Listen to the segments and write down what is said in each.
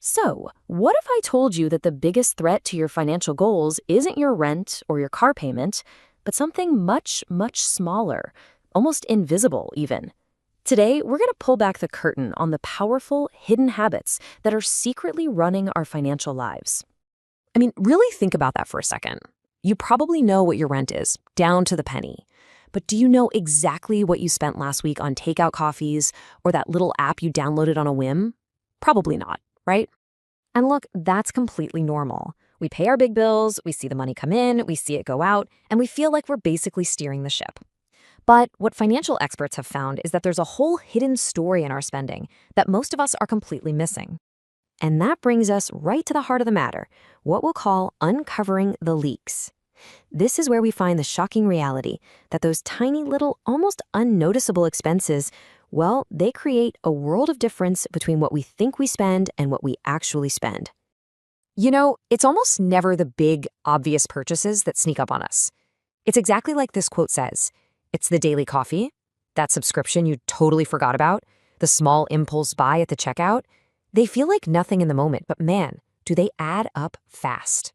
So, what if I told you that the biggest threat to your financial goals isn't your rent or your car payment, but something much, much smaller, almost invisible even? Today, we're going to pull back the curtain on the powerful, hidden habits that are secretly running our financial lives. Really think about that for a second. You probably know what your rent is, down to the penny. But do you know exactly what you spent last week on takeout coffees or that little app you downloaded on a whim? Probably not, right? And look, that's completely normal. We pay our big bills, we see the money come in, we see it go out, and we feel like we're basically steering the ship. But what financial experts have found is that there's a whole hidden story in our spending that most of us are completely missing. And that brings us right to the heart of the matter, what we'll call uncovering the leaks. This is where we find the shocking reality that those tiny little, almost unnoticeable expenses, well, they create a world of difference between what we think we spend and what we actually spend. It's almost never the big, obvious purchases that sneak up on us. It's exactly like this quote says. It's the daily coffee, that subscription you totally forgot about, the small impulse buy at the checkout. They feel like nothing in the moment, but man, do they add up fast.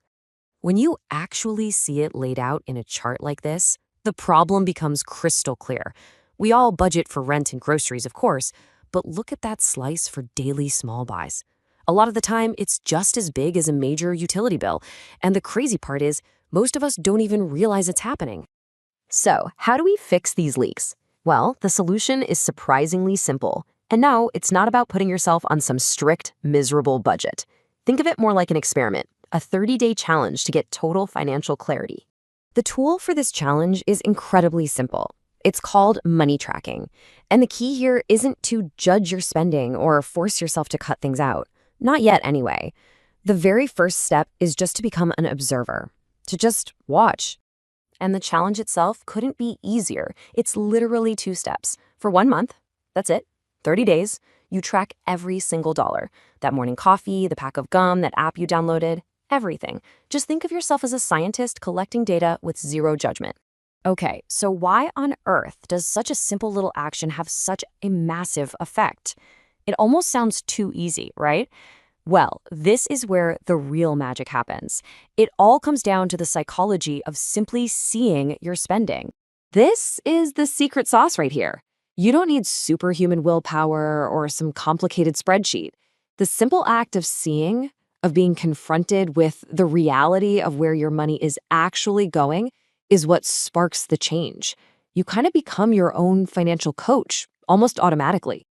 When you actually see it laid out in a chart like this, the problem becomes crystal clear. We all budget for rent and groceries, of course, but look at that slice for daily small buys. A lot of the time, it's just as big as a major utility bill, and the crazy part is, most of us don't even realize it's happening. So, how do we fix these leaks? Well, the solution is surprisingly simple. And no, it's not about putting yourself on some strict, miserable budget. Think of it more like an experiment, a 30-day challenge to get total financial clarity. The tool for this challenge is incredibly simple. It's called money tracking. And the key here isn't to judge your spending or force yourself to cut things out. Not yet, anyway. The very first step is just to become an observer, to just watch. And the challenge itself couldn't be easier. It's literally 2 steps. For 1 month, that's it, 30 days, you track every single dollar. That morning coffee, the pack of gum, that app you downloaded, everything. Just think of yourself as a scientist collecting data with zero judgment. Okay, so why on earth does such a simple little action have such a massive effect? It almost sounds too easy, right? Well, this is where the real magic happens. It all comes down to the psychology of simply seeing your spending. This is the secret sauce right here. You don't need superhuman willpower or some complicated spreadsheet. The simple act of seeing, of being confronted with the reality of where your money is actually going, is what sparks the change. You kind of become your own financial coach, almost automatically.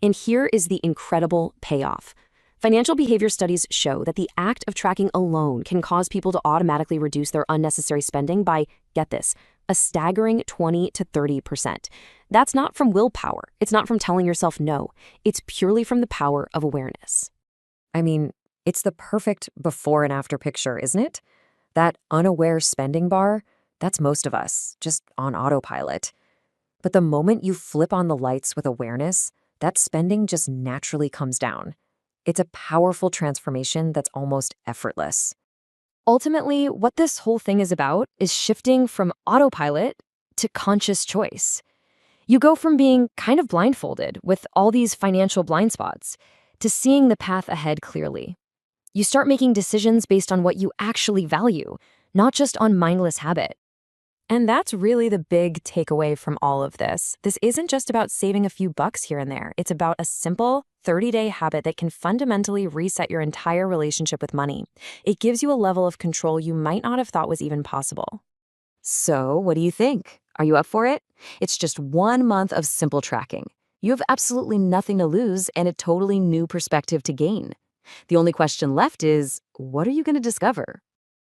And here is the incredible payoff. Financial behavior studies show that the act of tracking alone can cause people to automatically reduce their unnecessary spending by, get this, a staggering 20 to 30%. That's not from willpower. It's not from telling yourself no. It's purely from the power of awareness. It's the perfect before and after picture, isn't it? That unaware spending bar, that's most of us, just on autopilot. But the moment you flip on the lights with awareness, that spending just naturally comes down. It's a powerful transformation that's almost effortless. Ultimately, what this whole thing is about is shifting from autopilot to conscious choice. You go from being kind of blindfolded with all these financial blind spots to seeing the path ahead clearly. You start making decisions based on what you actually value, not just on mindless habit. And that's really the big takeaway from all of this. This isn't just about saving a few bucks here and there. It's about a simple 30-day habit that can fundamentally reset your entire relationship with money. It gives you a level of control you might not have thought was even possible. So, what do you think? Are you up for it? It's just 1 month of simple tracking. You have absolutely nothing to lose and a totally new perspective to gain. The only question left is, what are you going to discover?